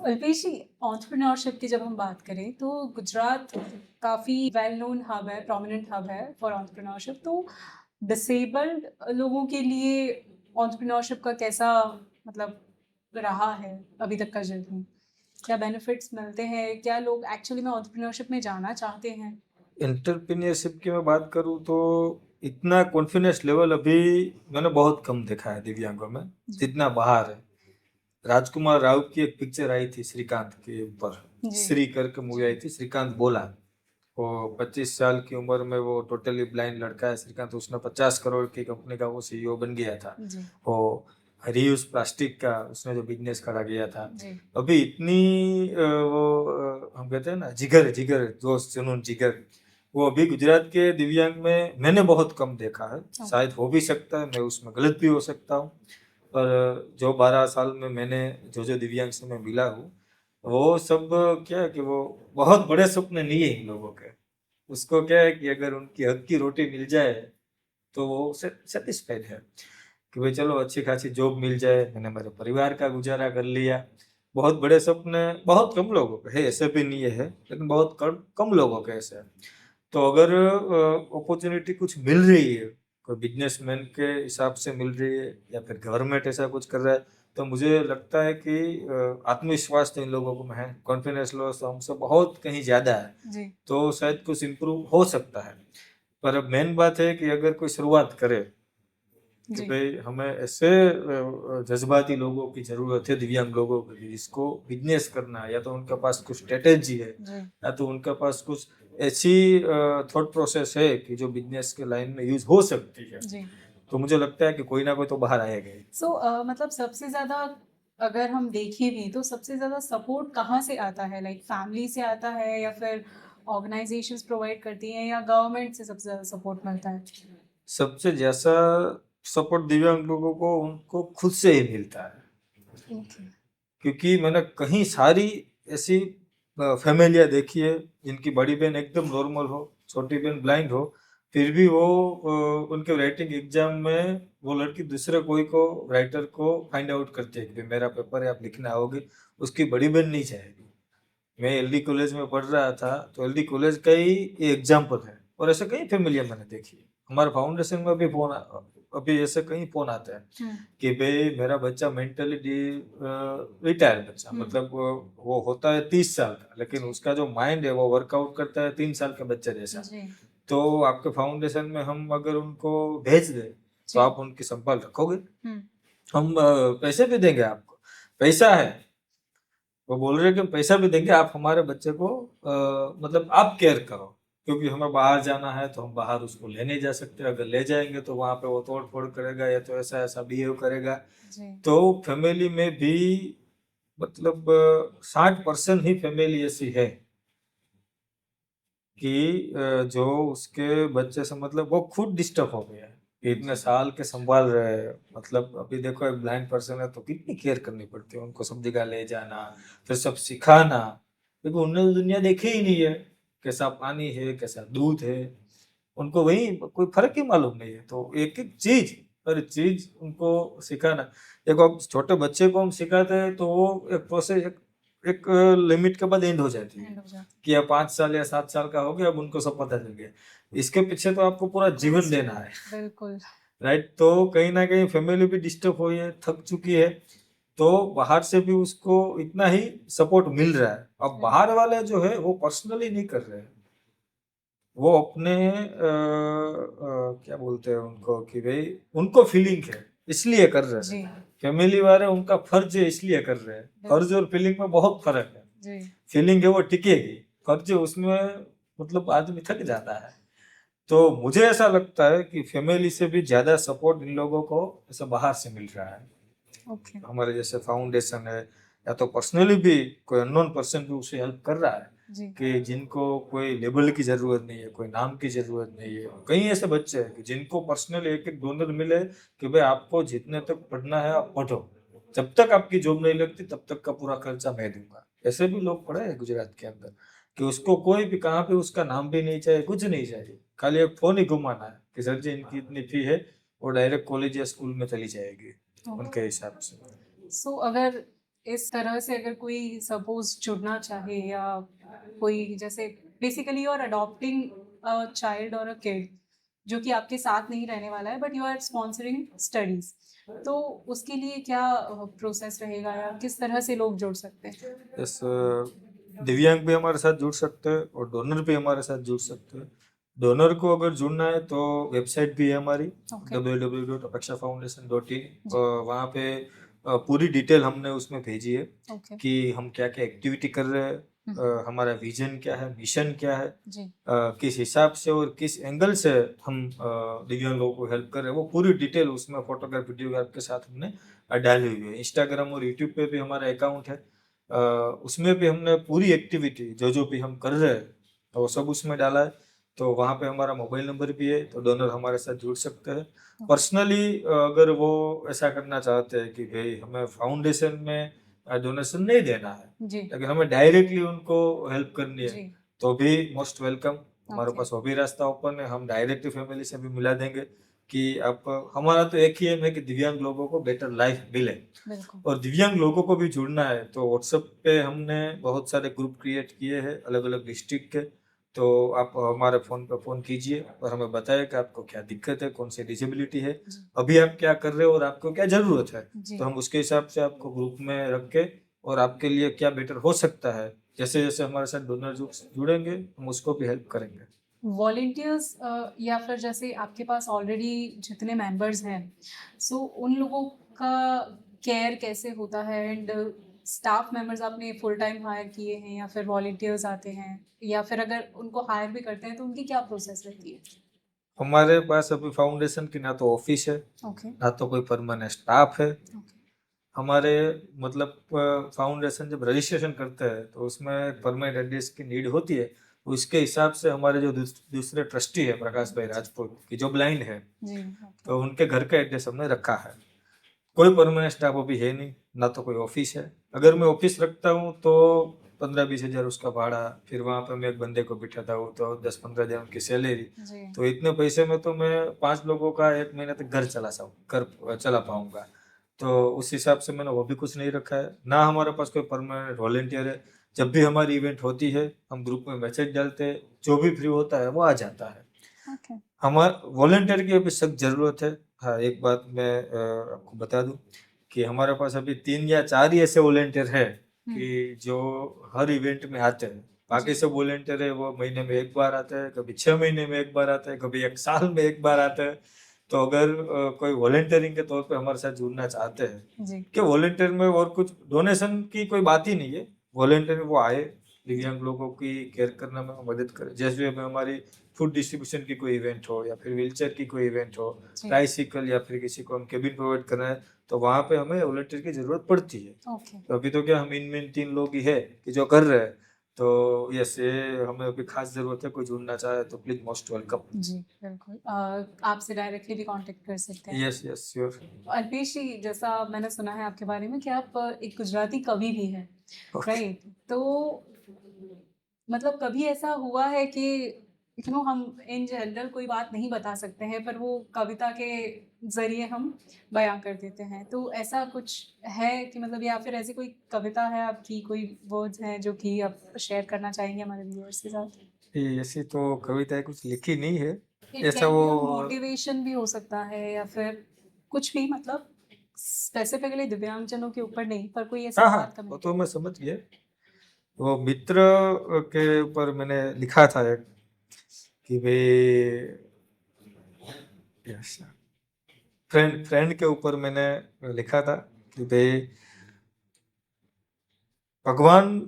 अल्पेश जी, एंटरप्रेन्योरशिप की जब हम बात करें तो गुजरात काफ़ी वेल नोन हब है, प्रोमिनेंट हब है फॉर एंटरप्रेन्योरशिप। तो डिसेबल्ड लोगों के लिए एंटरप्रेन्योरशिप का कैसा मतलब रहा है अभी तक का जर्नी? क्या बेनिफिट्स मिलते हैं? क्या लोग एक्चुअली में एंटरप्रेन्योरशिप में जाना चाहते हैं? एंटरप्रेन्योरशिप की मैं बात करूँ तो इतना कॉन्फिडेंस लेवल अभी मैंने बहुत कम देखा है दिव्यांगों में जी। जितना बाहर है। राजकुमार राव की एक पिक्चर आई थी श्रीकांत के ऊपर, जी। श्री करके मूवी आई थी, श्रीकांत बोला। वो 25 साल की उम्र में वो टोटली ब्लाइंड लड़का है श्रीकांत, उसने 50 करोड़ की कंपनी का वो सीईओ बन गया था। जी। वो रीयूज प्लास्टिक का उसने जो बिजनेस करा गया था। जी। अभी इतनी हम कहते हैं ना जिगर जिगर दोस्त जुनून जिगर, वो अभी गुजरात के दिव्यांग में मैंने बहुत कम देखा है। शायद हो भी सकता है, मैं उसमें गलत भी हो सकता हूँ, पर जो 12 साल में मैंने जो जो दिव्यांग से मैं मिला हूँ, वो सब क्या है कि वो बहुत बड़े सपने नहीं है इन लोगों के। उसको क्या है कि अगर उनकी हक की रोटी मिल जाए तो वो सेटिस्फाइड है कि भाई चलो अच्छी खासी जॉब मिल जाए, मैंने मेरे परिवार का गुजारा कर लिया। बहुत बड़े सपने बहुत कम लोगों के है, ऐसे भी नहीं है, लेकिन बहुत कम कम लोगों के ऐसे हैं। तो अगर अपॉर्चुनिटी कुछ मिल रही है, कोई बिजनेसमैन के हिसाब से मिल रही है या फिर गवर्नमेंट ऐसा कुछ कर रहा है, तो मुझे लगता है कि आत्मविश्वास तो इन लोगों को में है, कॉन्फिडेंस लेवल तो हमसे बहुत कहीं ज़्यादा है। जी। तो शायद कुछ इम्प्रूव हो सकता है। पर अब मेन बात है कि अगर कोई शुरुआत करे कि जी। भाई हमें ऐसे जज्बाती लोगों की जरूरत है, दिव्यांग लोगों की जिसको बिजनेस करना है, या तो उनके पास कुछ स्ट्रेटेजी है जी। या तो उनके पास कुछ ऐसी थॉट प्रोसेस है कि जो बिजनेस के लाइन में यूज हो सकती है, जी। तो मुझे लगता है कि कोई ना कोई तो बाहर आएगा ही। सो मतलब सबसे ज़्यादा अगर हम देखें भी तो सबसे ज़्यादा सपोर्ट कहाँ से आता है? लाइक फैमिली से आता है या फिर ऑर्गेनाइजेशंस प्रोवाइड करती हैं या गवर्नमेंट से सबसे ज़्यादा सपोर्ट मिलता है? सबसे ज्यादा सपोर्ट दिव्यांग लोगों को उनको खुद से ही मिलता है, ओके। क्योंकि मैंने कहीं सारी ऐसी फैमिलियाँ देखी है जिनकी बड़ी बहन एकदम नॉर्मल हो, छोटी बहन ब्लाइंड हो, फिर भी वो उनके राइटिंग एग्जाम में वो लड़की दूसरे कोई को राइटर को फाइंड आउट करती है कि भाई मेरा पेपर है, आप लिखने आओगे, उसकी बड़ी बहन नहीं चाहेगी। मैं एलडी कॉलेज में पढ़ रहा था तो एलडी कॉलेज का ही ये एग्जाम्पल है, और ऐसे कई फैमिलियाँ मैंने देखी है। हमारे फाउंडेशन में भी फोन अभी ऐसे कई फोन आते हैं कि भाई मेरा बच्चा मेंटली रिटायर बच्चा, मतलब वो होता है 30 साल का, लेकिन उसका जो माइंड है वो वर्कआउट करता है 3 साल के बच्चे जैसा। जी। तो आपके फाउंडेशन में हम अगर उनको भेज दें तो जी। आप उनकी संभाल रखोगे? हम पैसे भी देंगे आपको, पैसा है, वो बोल रहे हैं कि हम पैसा भी देंगे, आप हमारे बच्चे को मतलब आप केयर करो, क्योंकि हमें बाहर जाना है तो हम बाहर उसको ले नहीं जा सकते, अगर ले जाएंगे तो वहां पे वो तोड़ फोड़ करेगा या तो ऐसा ऐसा बिहेव करेगा। जी। तो फैमिली में भी मतलब 60% ही फैमिली ऐसी है कि जो उसके बच्चे से मतलब वो खुद डिस्टर्ब हो गया है कि इतने साल के संभाल रहे हैं। मतलब अभी देखो एक ब्लाइंड पर्सन है तो कितनी केयर करनी पड़ती है, उनको सब जगह ले जाना, फिर सब सिखाना, क्योंकि उन्होंने तो दुनिया देखी ही नहीं है, कैसा पानी है कैसा दूध है, उनको वही कोई फर्क ही मालूम नहीं है। तो एक एक चीज, हर चीज उनको सिखाना। देखो अब छोटे बच्चे को हम सिखाते हैं तो वो एक प्रोसेस, एक लिमिट के बाद एंड हो जाती है एंड हो जाता कि अब 5 साल या 7 साल का हो गया, अब उनको सब पता चल गया। इसके पीछे तो आपको पूरा जीवन देना है, है। बिल्कुल। राइट। तो कहीं ना कहीं फैमिली भी डिस्टर्ब हुई है, थक चुकी है, तो बाहर से भी उसको इतना ही सपोर्ट मिल रहा है। अब बाहर वाले जो है वो पर्सनली नहीं कर रहे हैं, वो अपने क्या बोलते हैं उनको कि भाई उनको फीलिंग है इसलिए कर रहे जी। हैं। फैमिली वाले उनका फर्ज है इसलिए कर रहे हैं। फर्ज और फीलिंग में बहुत फर्क है। जी। फीलिंग है वो टिकेगी, फर्ज उसमें मतलब आदमी थक जाता है। तो मुझे ऐसा लगता है कि फैमिली से भी ज्यादा सपोर्ट इन लोगों को ऐसा बाहर से मिल रहा है। ओके। हमारे जैसे फाउंडेशन है, या तो पर्सनली भी कोई अननोन पर्सन भी उसे हेल्प कर रहा है, जी। कि जिनको कोई लेबल की जरूरत नहीं है, कोई नाम की जरूरत नहीं है। कई ऐसे बच्चे हैं कि जिनको पर्सनली एक एक डोनर मिले कि भाई आपको जितने तक पढ़ना है आप पढ़ो, जब तक आपकी जॉब नहीं लगती तब तक का पूरा खर्चा मैं दूंगा। ऐसे भी लोग पड़े हैं गुजरात के अंदर, कि उसको कोई भी कहाँ पे उसका नाम भी नहीं चाहिए, कुछ नहीं चाहिए, खाली एक फोन ही घुमाना है कि सर जी इनकी इतनी फी है, और डायरेक्ट कॉलेज या स्कूल में चली जाएगी उनके हिसाब से। सो अगर इस तरह से अगर कोई सपोज जुड़ना चाहे, या कोई जैसे basically you are adopting a child और अ किड जो कि आपके साथ नहीं रहने वाला है, but you are sponsoring studies, तो उसके लिए क्या प्रोसेस रहेगा या किस तरह से लोग जुड़ सकते हैं? यस, दिव्यांग भी हमारे साथ जुड़ सकते हैं और डोनर भी हमारे साथ जुड़ सकते हैं। डोनर को अगर जुड़ना है तो वेबसाइट भी है हमारी, ओके। www.apekshafoundation.in। जी। वहाँ पे पूरी डिटेल हमने उसमें भेजी है ओके। कि हम क्या क्या एक्टिविटी कर रहे हैं, हमारा विजन क्या है, मिशन क्या है, जी। किस हिसाब से और किस एंगल से हम दिव्यांग लोगों को हेल्प कर रहे हैं, वो पूरी डिटेल उसमें फोटोग्राफ वीडियोग्राफ के साथ हमने डाली हुई है। इंस्टाग्राम और यूट्यूब पे भी हमारा अकाउंट है, उसमें भी हमने पूरी एक्टिविटी जो जो भी हम कर रहे हैं तो वो सब उसमें डाला है। तो वहाँ पे हमारा मोबाइल नंबर भी है, तो डोनर हमारे साथ जुड़ सकते हैं। पर्सनली अगर वो ऐसा करना चाहते हैं कि भाई हमें फाउंडेशन में डोनेशन नहीं देना है, जी। लेकिन हमें डायरेक्टली उनको हेल्प करनी है, जी। तो भी मोस्ट वेलकम। हमारे ओके। पास वो भी रास्ता ओपन है, हम डायरेक्टली फैमिली से भी मिला देंगे कि आप, हमारा तो एक ही एम है कि दिव्यांग लोगों को बेटर लाइफ मिले। बिल्कुल। और दिव्यांग लोगों को भी जुड़ना है तो व्हाट्सएप पे हमने बहुत सारे ग्रुप क्रिएट किए हैं अलग अलग डिस्ट्रिक्ट के। तो आप हमारे फ़ोन पे फ़ोन कीजिए और हमें बताइए कि आपको क्या दिक्कत है, कौन सी डिसेबिलिटी है, जी। अभी आप क्या कर रहे हो और आपको क्या ज़रूरत है। जी। तो हम उसके हिसाब से आपको ग्रुप में रख के और आपके लिए क्या बेटर हो सकता है, जैसे जैसे हमारे साथ डोनर जुड़ेंगे हम उसको भी हेल्प करेंगे। वॉलंटियर्स या फिर जैसे आपके पास ऑलरेडी जितने मेंबर्स हैं, सो उन लोगों का केयर कैसे होता है? एंड स्टाफ मेंबर्स आपने फुल टाइम हायर किए हैं या फिर वॉलंटियर्स आते हैं, या फिर अगर उनको हायर भी करते हैं तो उनकी क्या प्रोसेस रहती है? हमारे पास अभी फाउंडेशन की ना तो ऑफिस है, ओके। ना तो कोई परमानेंट स्टाफ है। ओके। हमारे मतलब फाउंडेशन जब रजिस्ट्रेशन करते हैं तो उसमें परमानेंट एड्रेस की नीड होती है। उसके हिसाब से हमारे जो दूसरे ट्रस्टी है प्रकाश भाई राजपूत की जो ब्लाइंड है, जी। तो उनके घर का एड्रेस हमने रखा है। कोई परमानेंट स्टाफ अभी है नहीं, ना तो कोई ऑफिस है। अगर मैं ऑफिस रखता हूँ तो 15-20 हज़ार उसका भाड़ा, फिर वहाँ पे मैं एक बंदे को बिठाता हूँ तो 10-15 हज़ार उनकी सैलरी। जी। तो इतने पैसे में तो मैं 5 लोगों का एक महीने तक घर चला पाऊंगा। तो उस हिसाब से मैंने वो भी कुछ नहीं रखा है, ना हमारे पास कोई परमानेंट वॉलेंटियर है। जब भी हमारी इवेंट होती है हम ग्रुप में मैसेज डालते हैं, जो भी फ्री होता है वो आ जाता है। ओके। हमारे वॉलेंटियर की अभी सख्त जरूरत है। हाँ, एक बात मैं आपको बता दूं कि हमारे पास अभी 3 या 4 ही ऐसे वॉलेंटियर है कि जो हर इवेंट में आते हैं। बाकी जी। सब वॉलेंटियर है वो महीने में एक बार आते हैं, कभी 6 महीने में एक बार आते हैं, कभी एक साल में एक बार आते हैं। तो अगर कोई वॉलेंटियरिंग के तौर पे हमारे साथ जुड़ना चाहते हैं, जी। कि वॉलेंटियर में और कुछ डोनेशन की कोई बात ही नहीं है, वॉलेंटियर वो आए, दिव्यांग लोगों की केयर करने में मदद करें। जैसे में हमारी फूड डिस्ट्रीब्यूशन की कोई इवेंट हो या फिर व्हीलचेयर की कोई इवेंट हो, जी। ट्राइसिकल या फिर किसी को हम केबिन प्रोवाइड करना है, तो वहाँ पे हमें वॉलंटियर की ज़रूरत पड़ती है। ओके। तो अभी तो क्या हम इनमें 3 लोग ही है कि जो कर रहे हैं, तो यस ये हमें अभी खास ज़रूरत है, कोई जुड़ना चाहे तो प्लीज़ मोस्ट वेलकम। जी, बिल्कुल। आपसे डायरेक्टली भी कॉन्टैक्ट कर सकते हैं। Yes, yes, sure. Alpesh ji, जैसा मैंने सुना है आपके बारे में कि आप एक गुजराती कवि भी हैं, ओके। राइट? तो मतलब कभी ऐसा हुआ है कि हम इन जनरल कोई बात नहीं बता सकते हैं, पर वो कविता के ज़रिए हम बयाँ कर देते हैं। तो ऐसा कुछ है कि मतलब या फिर ऐसी कोई कविता है आपकी, कोई वर्ड्स हैं जो कि आप शेयर करना चाहेंगे हमारे व्यूअर्स के साथ? ये ऐसी तो कविताएँ कुछ लिखी नहीं है। इट ऐसा कैन वो बी अ मोटिवेशन भी हो सकता है या फिर कुछ भी, मतलब स्पेसिफिकली दिव्यांगजनों के ऊपर नहीं, पर कोई ऐसी हाँ, बात हाँ, वो तो कम्युनिकेट। मैं समझ गया। वो मित्र के ऊपर मैंने लिखा था एक कि भई यस फ्रेंड फ्रेंड के ऊपर मैंने लिखा था कि भई भगवान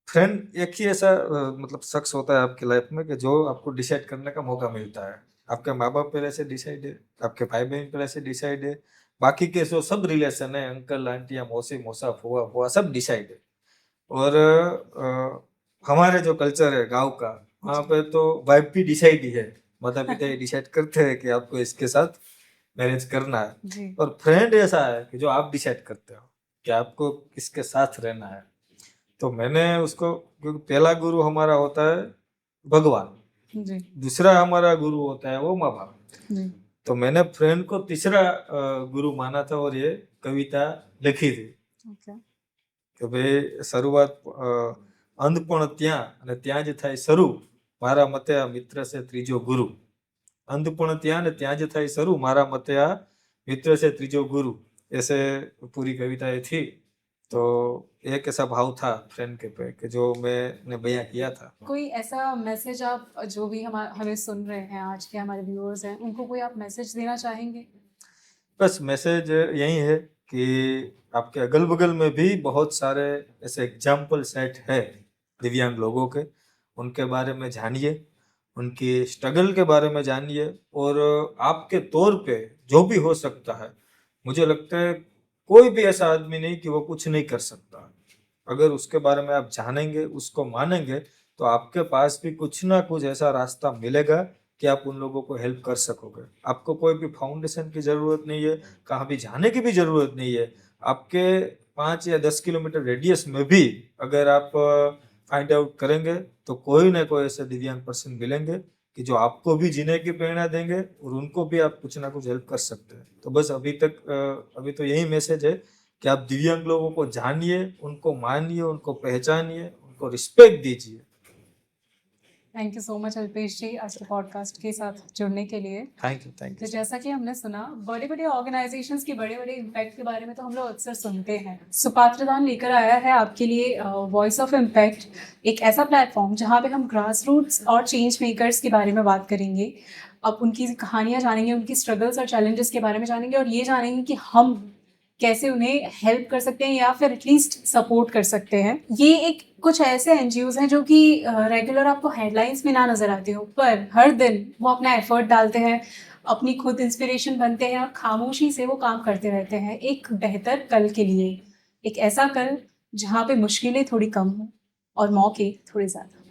फ्रेंड एक ही ऐसा मतलब शख्स होता है आपकी लाइफ में कि जो आपको डिसाइड करने का मौका मिलता है। आपके माँ-बाप पहले से डिसाइड है, आपके भाई-बहन पहले से डिसाइड है, बाकी के जो सब रिलेशन है अंकल, आंटियाँ, मौसी, मौसा, फूआ, फूआ सब डिसाइड है। और हमारे जो कल्चर है गाँव का, वहाँ जी, पे तो वाइफ भी डिसाइड ही है। माता-पिता ये डिसाइड करते हैं कि आपको इसके साथ मैनेज करना है। जी, और फ्रेंड ऐसा है कि जो आप डिसाइड करते हो कि आपको किसके साथ रहना है। तो मैंने उसको क्योंकि पहला गुरु हमारा होता है भगवान, जी, दूसरा हमारा गुरु होता है वो माँ-बाप। जी, तो मैंने फ्रेंड को तीसरा गुरु माना था और ये कविता लिखी थी ओके, कि भाई શરૂઆત અંત પણ ત્યાં અને ત્યાં જ થાય શરૂ મારા મતે આ મિત્ર છે ત્રીજો ગુરુ अंत पण ત્યાં ને ત્યાં જ થાય શરૂ મારા મતે આ મિત્ર છે ત્રીજો गुरु ऐसे पूरी कविता ये थी। तो एक ऐसा भाव था फ्रेंड के पे कि जो मैंने बयां किया था। कोई ऐसा मैसेज आप जो भी हमें सुन रहे हैं, आज के हमारे व्यूअर्स हैं, उनको कोई आप मैसेज देना चाहेंगे? बस मैसेज यही है कि आपके अगल बगल में भी बहुत सारे ऐसे एग्जाम्पल सेट है दिव्यांग लोगों के, उनके बारे में जानिए, उनकी स्ट्रगल के बारे में जानिए और आपके तौर पे जो भी हो सकता है, मुझे लगता है कोई भी ऐसा आदमी नहीं कि वो कुछ नहीं कर सकता। अगर उसके बारे में आप जानेंगे, उसको मानेंगे, तो आपके पास भी कुछ ना कुछ ऐसा रास्ता मिलेगा कि आप उन लोगों को हेल्प कर सकोगे। आपको कोई भी फाउंडेशन की ज़रूरत नहीं है, कहाँ भी जाने की भी ज़रूरत नहीं है। आपके 5 या 10 किलोमीटर रेडियस में भी अगर आप फाइंड आउट करेंगे, तो कोई ना कोई ऐसे दिव्यांग पर्सन मिलेंगे कि जो आपको भी जीने की प्रेरणा देंगे और उनको भी आप कुछ ना कुछ हेल्प कर सकते हैं। तो बस अभी तो यही मैसेज है कि आप दिव्यांग लोगों को जानिए, उनको मानिए, उनको पहचानिए, उनको रिस्पेक्ट दीजिए। Thank you so much Alpesh ji, आज के पॉडकास्ट के साथ जुड़ने के लिए। Thank you, thank to you. जैसा कि हमने सुना, बड़े-बड़े ऑर्गेनाइजेशंस के बड़े-बड़े इम्पैक्ट के बारे में तो हम लोग अक्सर सुनते हैं। सुपात्रदान लेकर आया है आपके लिए वॉइस ऑफ इम्पैक्ट, एक ऐसा प्लेटफॉर्म जहाँ पे हम ग्रास रूट्स और चेंज मेकर्स के बारे में बात करेंगे। अब उनकी कहानियाँ जानेंगे, उनकी स्ट्रगल्स और चैलेंजेस के बारे में जानेंगे और ये जानेंगे कि हम कैसे उन्हें हेल्प कर सकते हैं या फिर एटलीस्ट सपोर्ट कर सकते हैं। ये एक कुछ ऐसे एनजीओज़ हैं जो कि रेगुलर आपको हेडलाइंस में ना नज़र आते हो, पर हर दिन वो अपना एफर्ट डालते हैं, अपनी खुद इंस्पिरेशन बनते हैं और खामोशी से वो काम करते रहते हैं एक बेहतर कल के लिए। एक ऐसा कल जहाँ पे मुश्किलें थोड़ी कम हों और मौके थोड़े ज़्यादा।